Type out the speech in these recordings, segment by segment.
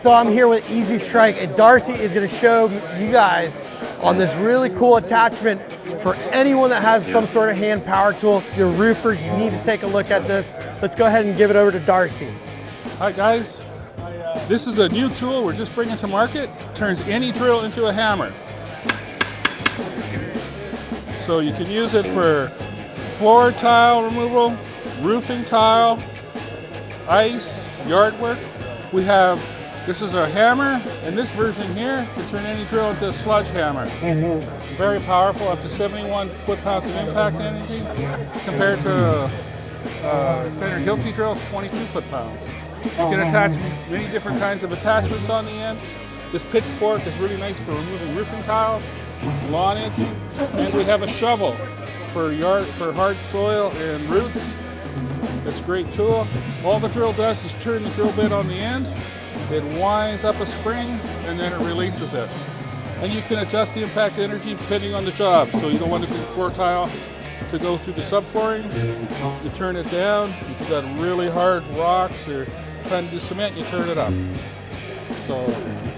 So I'm here with EasyStrike, and Darcy is going to show you guys on this really cool attachment for anyone that has some sort of hand power tool. If you're roofers, you need to take a look at this. Let's go ahead and give it over to Darcy. Hi guys, this is a new tool we're just bringing to market. Turns any drill into a hammer. So you can use it for floor tile removal, roofing tile, ice, yard work. This is a hammer, and this version here can turn any drill into a sludge hammer. Very powerful, up to 71 foot-pounds of impact energy, compared to standard Hilti drills, 22 foot-pounds. You can attach many different kinds of attachments on the end. This pitchfork is really nice for removing roofing tiles, lawn edging, and we have a shovel for hard soil and roots. It's a great tool. All the drill does is turn the drill bit on the end. It winds up a spring, and then it releases it. And you can adjust the impact energy depending on the job. So you don't want the floor tile to go through the subflooring. You turn it down. If you've got really hard rocks or trying to do cement, you turn it up. So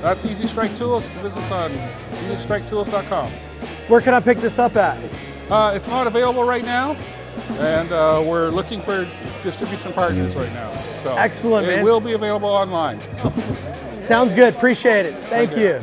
that's EasyStrike Tools. Visit us on EasyStrikeTools.com. Where can I pick this up at? It's not available right now, and we're looking for distribution partners right now. So excellent, man. It will be available online. Sounds good. Appreciate it. Thank you.